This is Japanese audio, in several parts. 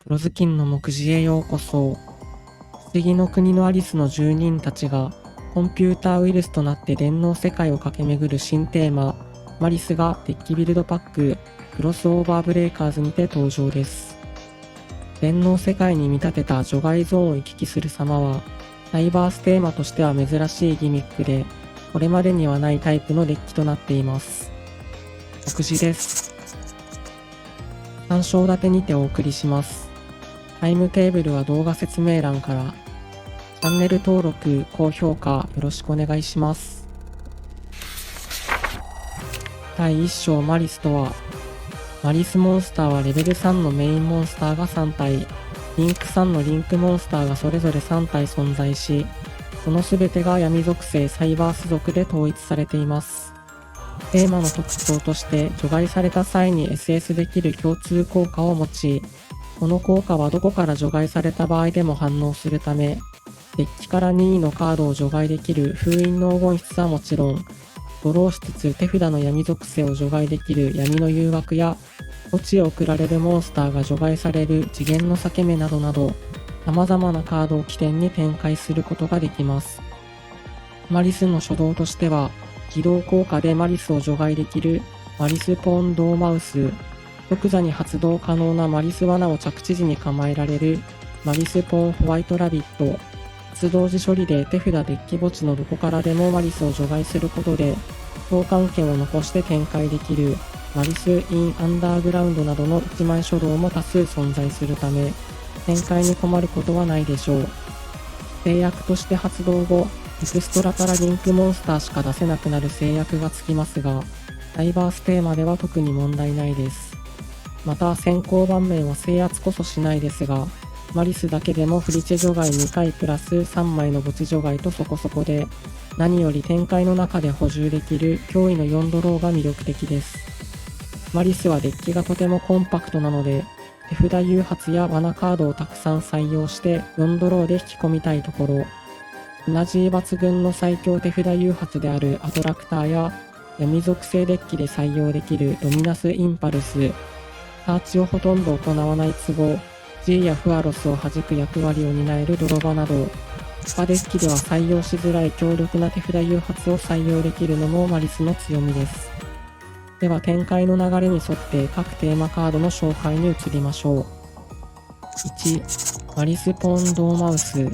黒ずきんの目次へようこそ。不思議の国のアリスの住人たちがコンピューターウイルスとなって電脳世界を駆け巡る新テーマ、マリスがデッキビルドパッククロスオーバーブレイカーズにて登場です。電脳世界に見立てた除外ゾーンを行き来する様は、サイバーステーマとしては珍しいギミックで、これまでにはないタイプのデッキとなっています。目次です。3章立てにてお送りします。タイムテーブルは動画説明欄から。チャンネル登録、高評価よろしくお願いします。第1章マリスとは、マリスモンスターはレベル3のメインモンスターが3体、リンク3のリンクモンスターがそれぞれ3体存在し、その全てが闇属性サイバース族で統一されています。テーマの特徴として除外された際に SS できる共通効果を持ち、この効果はどこから除外された場合でも反応するため、デッキから任意のカードを除外できる封印の黄金筆はもちろん、ドローしつつ手札の闇属性を除外できる闇の誘惑や、墓地へ送られるモンスターが除外される次元の裂け目などなど、様々なカードを起点に展開することができます。マリスの初動としては、起動効果でマリスを除外できるマリスポーンドーマウス、即座に発動可能なマリス罠を着地時に構えられるマリスポーンホワイトラビット、発動時処理で手札デッキ墓地のどこからでもマリスを除外することで、召喚権を残して展開できるマリス・イン・アンダーグラウンドなどの一枚書道も多数存在するため、展開に困ることはないでしょう。制約として発動後、エクストラからリンクモンスターしか出せなくなる制約がつきますが、サイバーステーマでは特に問題ないです。また先行盤面は制圧こそしないですが、マリスだけでもフリチェ除外2回プラス3枚の墓地除外とそこそこで、何より展開の中で補充できる驚異の4ドローが魅力的です。マリスはデッキがとてもコンパクトなので、手札誘発や罠カードをたくさん採用して4ドローで引き込みたいところ、エナジー抜群の最強手札誘発であるアトラクターや闇属性デッキで採用できるドミナスインパルス、サーチをほとんど行わない都合、G やフアロスを弾く役割を担える泥場など、他デッキでは採用しづらい強力な手札誘発を採用できるのもマリスの強みです。では展開の流れに沿って各テーマカードの紹介に移りましょう。1、マリスポンドーマウス。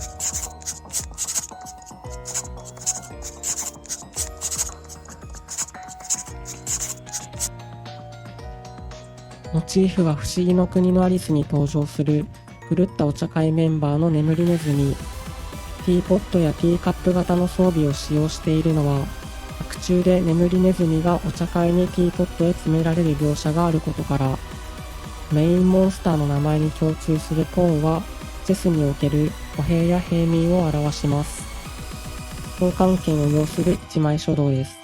モチーフは不思議の国のアリスに登場する狂ったお茶会メンバーの眠りネズミ。ティーポットやティーカップ型の装備を使用しているのは、作中で眠りネズミがお茶会にティーポットへ詰められる描写があることから、メインモンスターの名前に共通するポーンは、チェスにおける歩兵や平民を表します。召喚権を要する一枚書道です。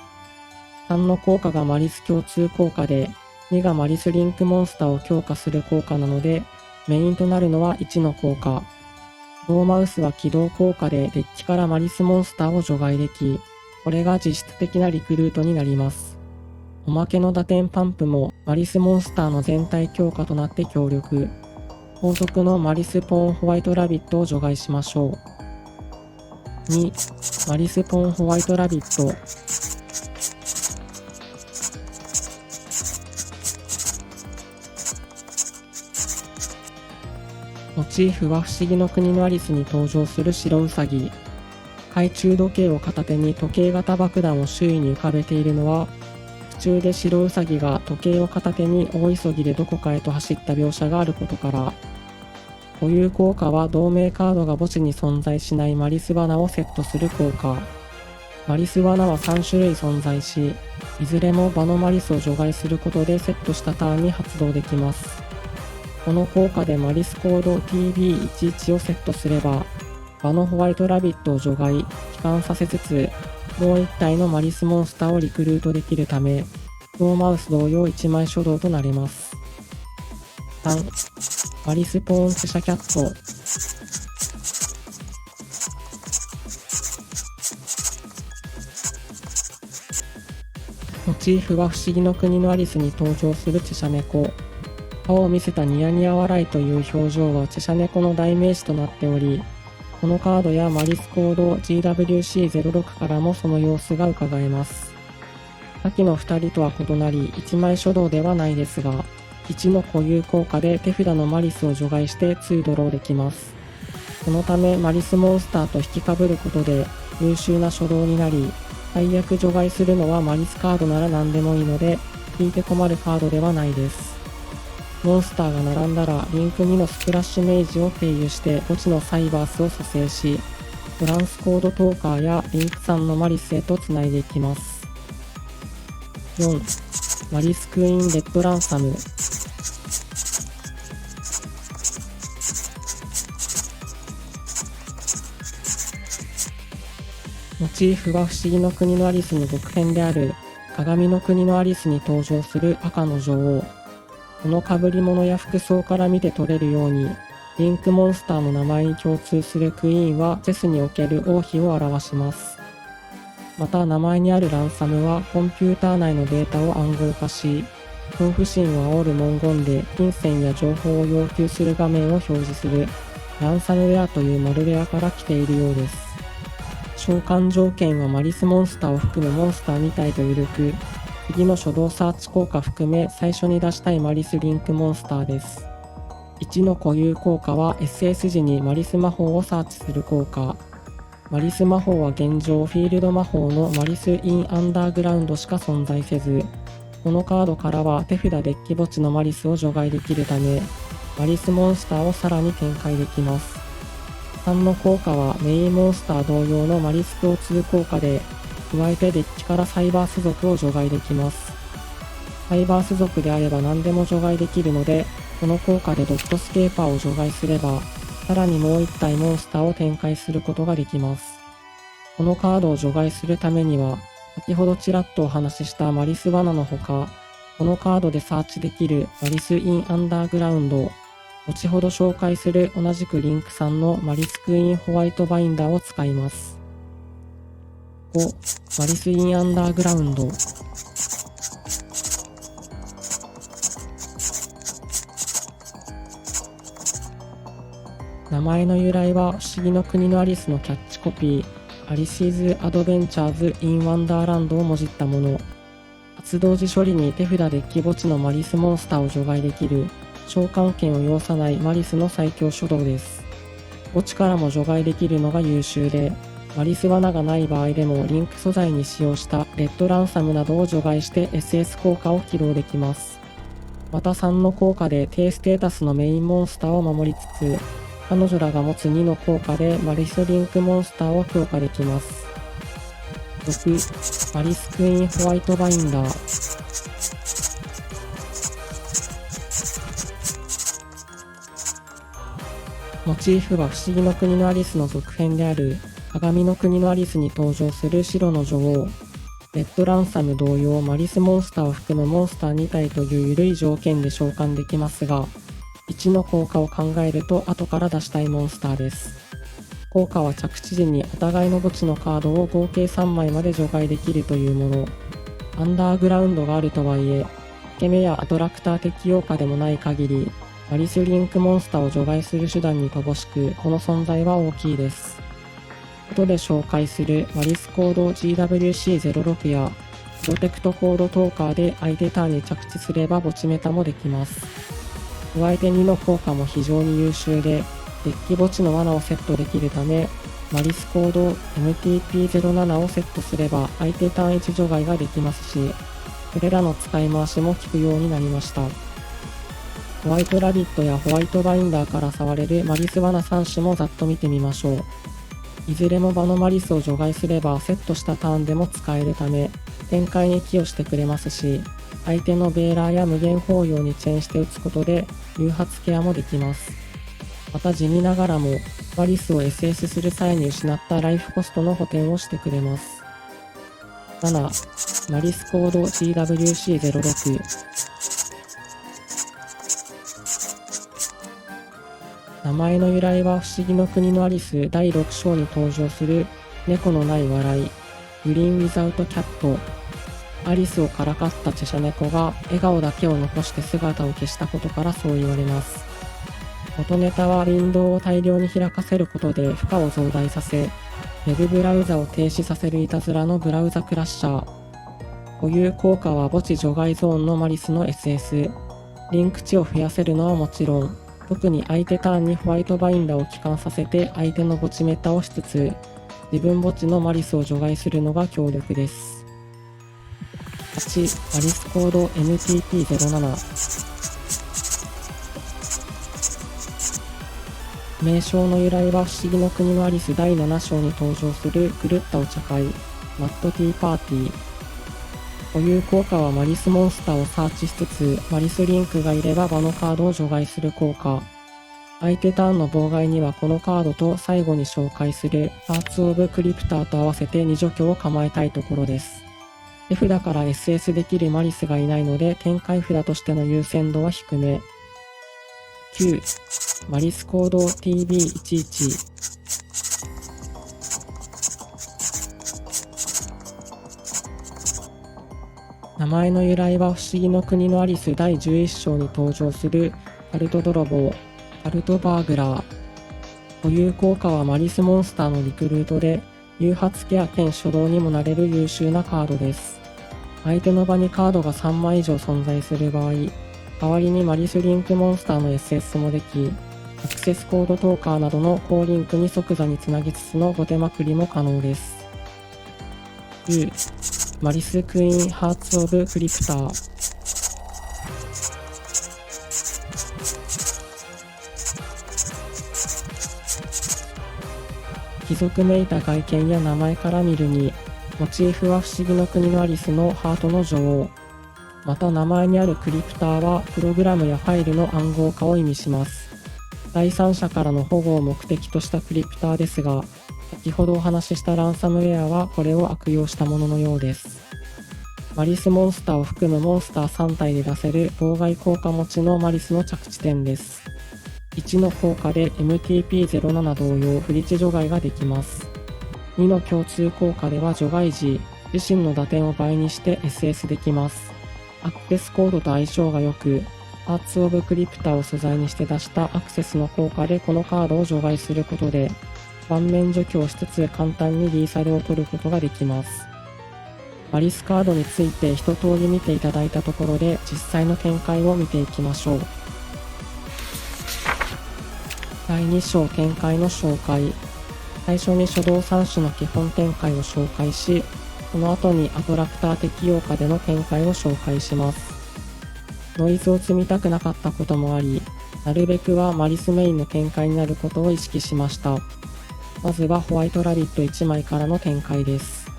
3の効果がマリス共通効果で、2がマリスリンクモンスターを強化する効果なので、メインとなるのは1の効果。ドーマウスは起動効果でデッキからマリスモンスターを除外でき、これが実質的なリクルートになります。おまけの打点パンプもマリスモンスターの全体強化となって強力。後続のマリスポーンホワイトラビットを除外しましょう。2、マリスポーンホワイトラビット。モチーフは不思議の国のアリスに登場する白ウサギ。懐中時計を片手に時計型爆弾を周囲に浮かべているのは、途中で白ウサギが時計を片手に大急ぎでどこかへと走った描写があることから、固有効果は同盟カードが墓地に存在しないマリス罠をセットする効果。マリス罠は3種類存在し、いずれも場のマリスを除外することでセットしたターンに発動できます。この効果でマリスコード TB11 をセットすれば、場のホワイトラビットを除外、帰還させつつ、もう1体のマリスモンスターをリクルートできるため、ドーマウス同様1枚書道となれます。3、マリスポーンチェシャキャット。モチーフは不思議の国のアリスに登場するチェシャ猫。顔を見せたニヤニヤ笑いという表情はチェシャ猫の代名詞となっており、このカードやマリスコード GWC06 からもその様子が伺えます。先の2人とは異なり1枚書道ではないですが、1の固有効果で手札のマリスを除外して2ドローできます。そのためマリスモンスターと引きかぶることで優秀な書道になり、最悪除外するのはマリスカードなら何でもいいので、引いて困るカードではないです。モンスターが並んだらリンク2のスプラッシュメイジを経由して墓地のサイバースを蘇生し、トランスコードトーカーやリンク3のマリスへとつないでいきます。4. マリスクイーンレッドランサム。モチーフは不思議の国のアリスの続編である鏡の国のアリスに登場する赤の女王。この被り物や服装から見て取れるように、リンクモンスターの名前に共通するクイーンはチェスにおける王妃を表します。また名前にあるランサムはコンピューター内のデータを暗号化し、恐怖心を煽る文言で金銭や情報を要求する画面を表示するランサムウェアというマルウェアから来ているようです。召喚条件はマリスモンスターを含むモンスター2体と緩く、次の初動サーチ効果含め最初に出したいマリスリンクモンスターです。1の固有効果は SS 時にマリス魔法をサーチする効果。マリス魔法は現状フィールド魔法のマリス・イン・アンダーグラウンドしか存在せず、このカードからは手札デッキ墓地のマリスを除外できるため、マリスモンスターをさらに展開できます。3の効果はメインモンスター同様のマリス共通効果で、加えてデッキからサイバース族を除外できます。サイバース族であれば何でも除外できるので、この効果でドットスケーパーを除外すれば、さらにもう1体モンスターを展開することができます。このカードを除外するためには、先ほどちらっとお話ししたマリス罠のほか、このカードでサーチできるマリス・イン・アンダーグラウンド、後ほど紹介する同じくリンクさんのマリスクイーンホワイトバインダーを使います。5. マリス・イン・アンダーグラウンド。名前の由来は不思議の国のアリスのキャッチコピー、アリシーズ・アドベンチャーズ・イン・ワンダーランドをもじったもの。発動時処理に手札デッキ墓地のマリスモンスターを除外できる、召喚権を要さないマリスの最強書道です。墓地からも除外できるのが優秀で、マリス罠がない場合でもリンク素材に使用したレッドランサムなどを除外して SS 効果を起動できます。また3の効果で低ステータスのメインモンスターを守りつつ、彼女らが持つ2の効果でマリスリンクモンスターを強化できます。6. マリスクイーンホワイトバインダー。モチーフは不思議の国のアリスの続編である鏡の国のアリスに登場する白の女王。レッドランサム同様マリスモンスターを含むモンスター2体という緩い条件で召喚できますが、1の効果を考えると後から出したいモンスターです。効果は着地時にお互いの墓地のカードを合計3枚まで除外できるというもの。アンダーグラウンドがあるとはいえ、受け目やアトラクター適用下でもない限り、マリスリンクモンスターを除外する手段に乏しく、この存在は大きいです。後で紹介するマリスコード GWC06 やプロテクトコードトーカーで相手ターンに着地すれば墓地メタもできます。加えて2の効果も非常に優秀で、デッキ墓地の罠をセットできるため、マリスコード MTP07 をセットすれば相手ターン1除外ができますし、これらの使い回しも効くようになりました。ホワイトラビットやホワイトバインダーから触れるマリス罠3種もざっと見てみましょう。いずれも場のマリスを除外すればセットしたターンでも使えるため、展開に寄与してくれますし、相手のベーラーや無限包容にチェーンして打つことで誘発ケアもできます。また地味ながらも、マリスを SS する際に失ったライフコストの補填をしてくれます。7. マリスコード GWC06。名前の由来は不思議の国のアリス第6章に登場する猫のない笑い、グリーン・ウィザウト・キャット。アリスをからかったチェシャ猫が笑顔だけを残して姿を消したことからそう言われます。元ネタはウィンドウを大量に開かせることで負荷を増大させ、ウェブブラウザを停止させるいたずらのブラウザクラッシャー。固有効果は墓地除外ゾーンのマリスの SS。リンク値を増やせるのはもちろん、特に相手ターンにホワイトバインダーを帰還させて相手の墓地メタをしつつ、自分墓地のマリスを除外するのが強力です。8、マリスコード MTP07。名称の由来は不思議の国のアリス第7章に登場する狂ったお茶会、マッドティーパーティー。固有効果はマリスモンスターをサーチしつつ、マリスリンクがいれば場のカードを除外する効果。相手ターンの妨害にはこのカードと最後に紹介するパーツオブクリプターと合わせて2除去を構えたいところです。手札から SS できるマリスがいないので展開札としての優先度は低め。9、マリスコード TB11。名前の由来は不思議の国のアリス第11章に登場するカルト泥棒、カルトバーグラー。固有効果はマリスモンスターのリクルートで、誘発ケア兼初動にもなれる優秀なカードです。相手の場にカードが3枚以上存在する場合、代わりにマリスリンクモンスターの SS もでき、アクセスコードトーカーなどの高リンクに即座につなぎつつの後手まくりも可能です。10、マリスクイーンハーツオブクリプター。貴族めいた外見や名前から見るに、モチーフは不思議の国のアリスのハートの女王。また名前にあるクリプターはプログラムやファイルの暗号化を意味します。第三者からの保護を目的としたクリプターですが、先ほどお話ししたランサムウェアはこれを悪用したもののようです。マリスモンスターを含むモンスター3体で出せる妨害効果持ちのマリスの着地点です。1の効果で MTP07 同様不利値除外ができます。2の共通効果では除外時、自身の打点を倍にして SS できます。アクセスコードと相性が良く、パーツオブクリプターを素材にして出したアクセスの効果でこのカードを除外することで、盤面除去をしつつ簡単にリーサルを取ることができます。マリスカードについて一通り見ていただいたところで実際の展開を見ていきましょう。第2章展開の紹介。最初に初動3種の基本展開を紹介し、その後にアトラクター適用下での展開を紹介します。ノイズを積みたくなかったこともあり、なるべくはマリスメインの展開になることを意識しました。まずはホワイトラビット1枚からの展開です。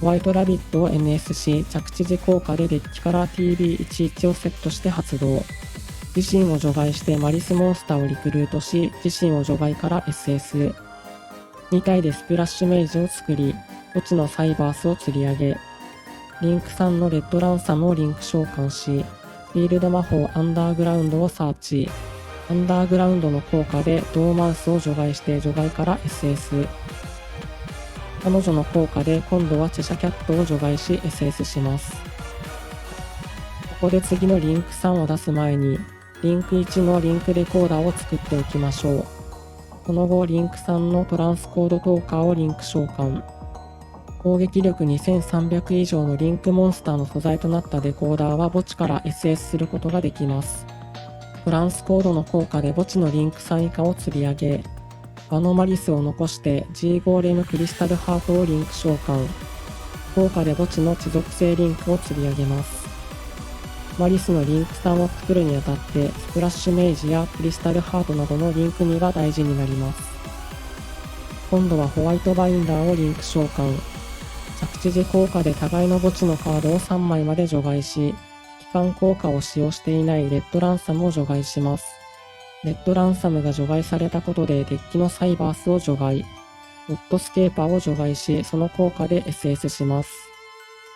ホワイトラビットを NS し、着地時効果でデッキから TB11 をセットして発動。自身を除外してマリスモンスターをリクルートし、自身を除外から SS。2体でスプラッシュメイジを作り、墓地のサイバースを釣り上げ、リンク3のレッドランサムをリンク召喚し、フィールド魔法アンダーグラウンドをサーチ。アンダーグラウンドの効果でドーマウスを除外して除外から SS。彼女の効果で今度はチェシャキャットを除外し SS します。ここで次のリンク3を出す前に、リンク1のリンクレコーダーを作っておきましょう。その後、リンク3のトランスコードトーカーをリンク召喚。攻撃力2300以上のリンクモンスターの素材となったデコーダーは墓地から SS することができます。トランスコードの効果で墓地のリンク3以下を釣り上げ、バノマリスを残して G ゴーレムクリスタルハートをリンク召喚。効果で墓地の地属性リンクを釣り上げます。マリスのリンク3を作るにあたってスプラッシュメイジやクリスタルハートなどのリンク2が大事になります。今度はホワイトバインダーをリンク召喚。着地時効果で互いの墓地のカードを3枚まで除外し、帰還効果を使用していないレッドランサムを除外します。レッドランサムが除外されたことでデッキのサイバースを除外、ウッドスケーパーを除外し、その効果で SS します。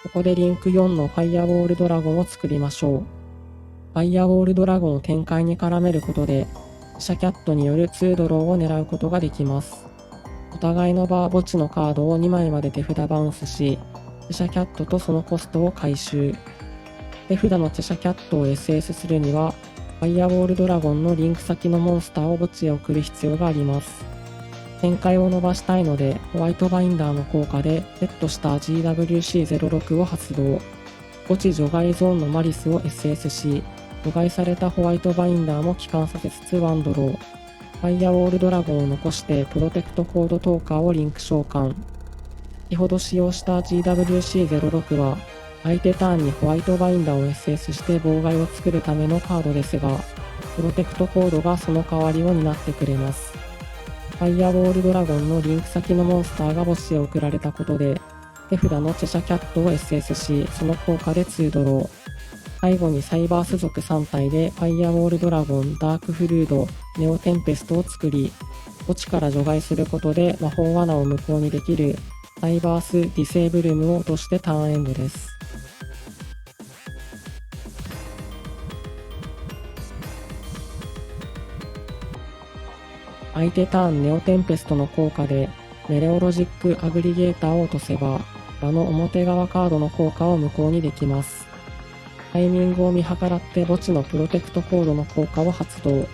ここでリンク4のファイアウォールドラゴンを作りましょう。ファイアウォールドラゴンを展開に絡めることで、シャキャットによる2ドローを狙うことができます。お互いの場、墓地のカードを2枚まで手札バウンスし、チェシャキャットとそのコストを回収。手札のチェシャキャットを SS するには、ファイアウォールドラゴンのリンク先のモンスターを墓地へ送る必要があります。展開を伸ばしたいので、ホワイトバインダーの効果でセットした GWC06 を発動。墓地除外ゾーンのマリスを SS し、除外されたホワイトバインダーも帰還させつつワンドロー。ファイアウォールドラゴンを残してプロテクトコードトーカーをリンク召喚。先ほど使用した GWC06 は、相手ターンにホワイトバインダーを SS して妨害を作るためのカードですが、プロテクトコードがその代わりを担ってくれます。ファイアウォールドラゴンのリンク先のモンスターが墓地へ送られたことで、手札のチェシャキャットを SS し、その効果で2ドロー。最後にサイバース族3体でファイアウォールドラゴン、ダークフルード、ネオテンペストを作り、墓地から除外することで魔法罠を無効にできるサイバースディセーブルムを落としてターンエンドです。相手ターンネオテンペストの効果でメレオロジックアグリゲーターを落とせば、場の表側カードの効果を無効にできます。タイミングを見計らって墓地のプロテクトコードの効果を発動。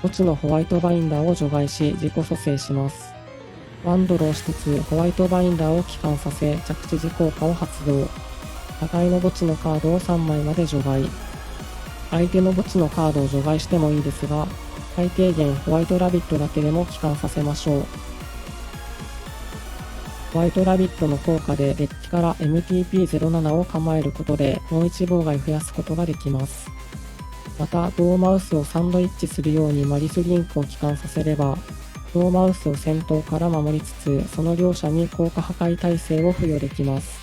墓地のホワイトバインダーを除外し自己蘇生します。ワンドローしつつホワイトバインダーを帰還させ着地時効果を発動。互いの墓地のカードを3枚まで除外。相手の墓地のカードを除外してもいいですが、最低限ホワイトラビットだけでも帰還させましょう。ホワイトラビットの効果でデッキから MTP07 を構えることでもう1妨害増やすことができます。また、ドーマウスをサンドイッチするようにマリスリンクを帰還させれば、ドーマウスを戦闘から守りつつ、その両者に効果破壊耐性を付与できます。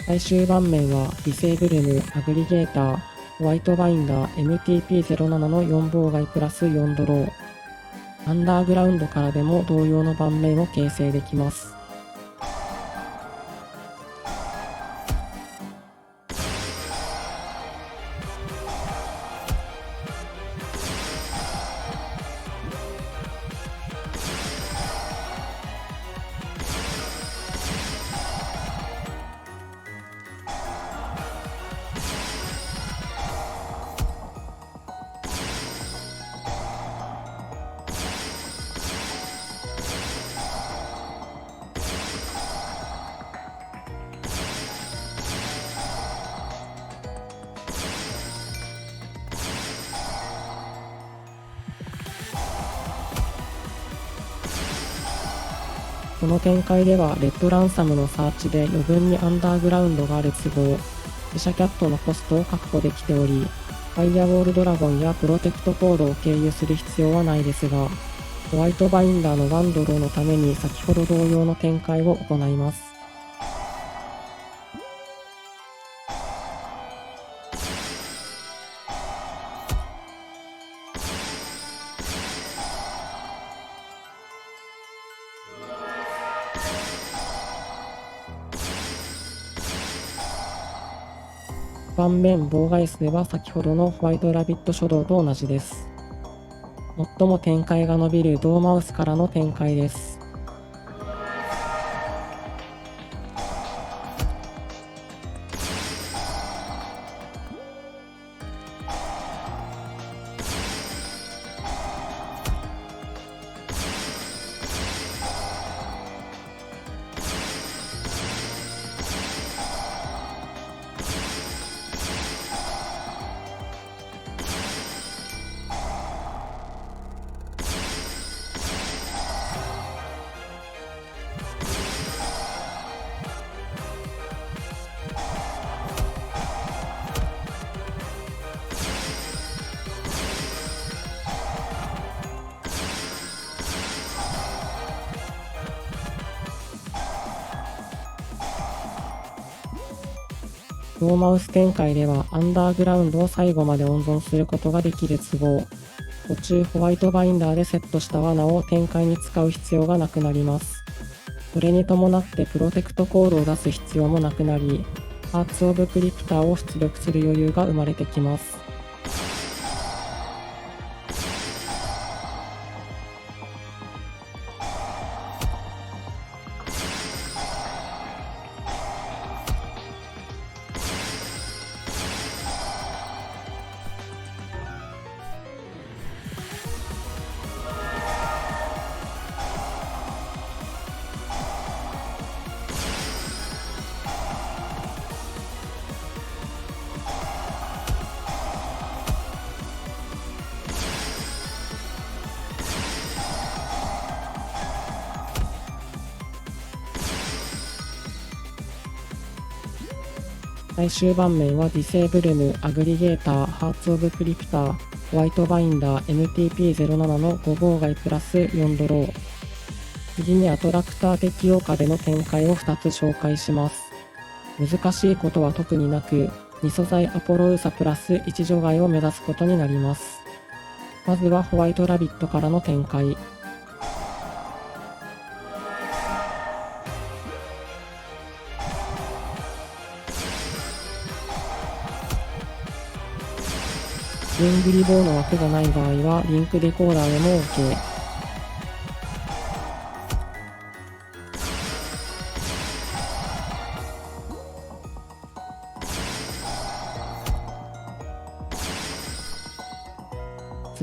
最終盤面はディセーブルム、アグリゲーター、ホワイトバインダー、MTP07 の4妨害プラス4ドロー。アンダーグラウンドからでも同様の盤面を形成できます。この展開ではレッドランサムのサーチで余分にアンダーグラウンドがある都合、自社キャットのコストを確保できており、ファイアウォールドラゴンやプロテクトコードを経由する必要はないですが、ホワイトバインダーのワンドローのために先ほど同様の展開を行います。盤面妨害数は先ほどのホワイトラビット書道と同じです。最も展開が伸びるドーマウスからの展開です。ドーマウス展開ではアンダーグラウンドを最後まで温存することができる都合、途中ホワイトバインダーでセットした罠を展開に使う必要がなくなります。それに伴ってプロテクトコードを出す必要もなくなり、ハーツ・オブ・クリプターを出力する余裕が生まれてきます。最終盤面はディセーブルム、アグリゲーター、ハーツオブクリプター、ホワイトバインダー、MTP07 の5妨害プラス4ドロー。次にアトラクター適用下での展開を2つ紹介します。難しいことは特になく、2素材アポロウーサプラス1除外を目指すことになります。まずはホワイトラビットからの展開。リングリボーの枠がない場合はリンクデコーダーでも OK。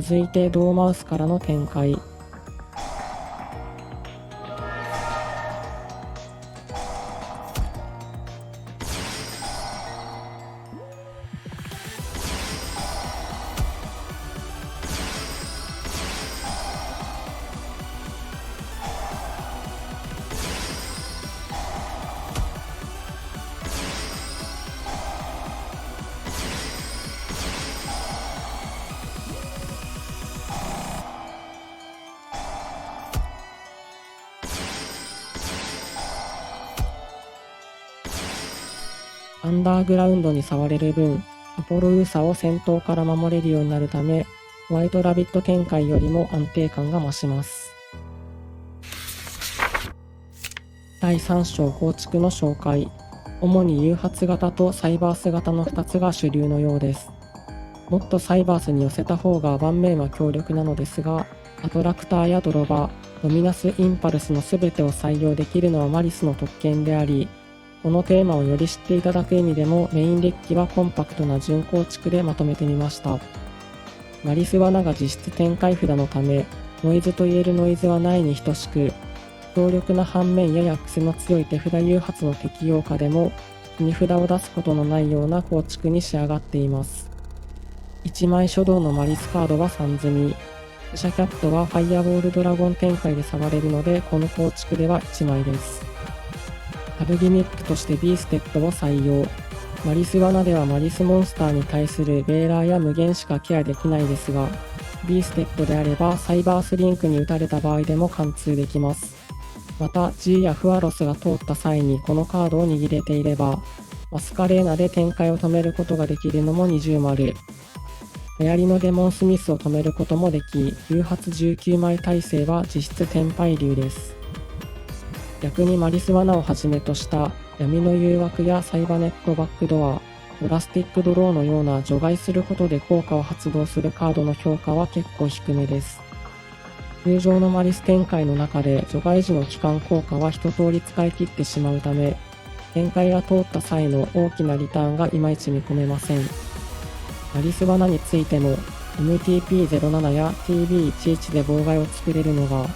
続いてドーマウスからの展開。アンダーグラウンドに触れる分、アポロウーサを先頭から守れるようになるため、ホワイトラビット展開よりも安定感が増します。第3章構築の紹介。主に誘発型とサイバース型の2つが主流のようです。もっとサイバースに寄せた方が盤面は強力なのですが、アトラクターやドロバー、ドミナスインパルスの全てを採用できるのはマリスの特権であり、このテーマをより知っていただく意味でもメインデッキはコンパクトな準構築でまとめてみました。マリス罠が実質展開札のため、ノイズと言えるノイズはないに等しく、強力な反面やや癖の強い手札誘発の適用下でも、荷札を出すことのないような構築に仕上がっています。1枚初動のマリスカードは3積み。スシャキャットはファイアボールドラゴン展開で触れるので、この構築では1枚です。サブギミックとしてビーステッドを採用。マリス罠ではマリスモンスターに対するベーラーや無限しかケアできないですが、ビーステッドであればサイバースリンクに打たれた場合でも貫通できます。また G やフアロスが通った際にこのカードを握れていれば、マスカレーナで展開を止めることができるのも20丸。メアリのデモンスミスを止めることもでき、誘発19枚耐性は実質天敗流です。逆にマリス罠をはじめとした闇の誘惑やサイバネットバックドア、ドラスティックドローのような除外することで効果を発動するカードの評価は結構低めです。通常のマリス展開の中で除外時の期間効果は一通り使い切ってしまうため、展開が通った際の大きなリターンがいまいち見込めません。マリス罠についても MTP07 や TB11 で妨害を作れるのが、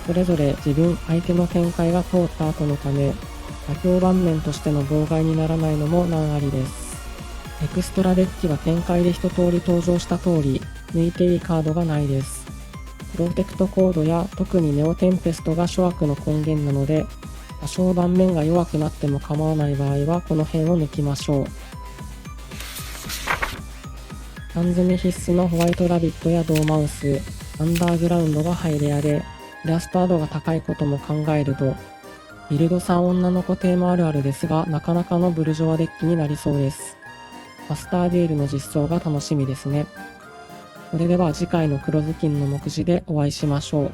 それぞれ自分相手の展開が通った後のため、妥協盤面としての妨害にならないのも難ありです。エクストラデッキは展開で一通り登場した通り、抜いていいカードがないです。プロテクトコードや特にネオテンペストが諸悪の根源なので、多少盤面が弱くなっても構わない場合はこの辺を抜きましょう。3積み必須のホワイトラビットやドーマウス、アンダーグラウンドがハイレアで、イラストアドが高いことも考えると、ビルド3女の子テーマあるあるですが、なかなかのブルジョワデッキになりそうです。マスターデュエルの実装が楽しみですね。それでは次回の黒ずきんの目次でお会いしましょう。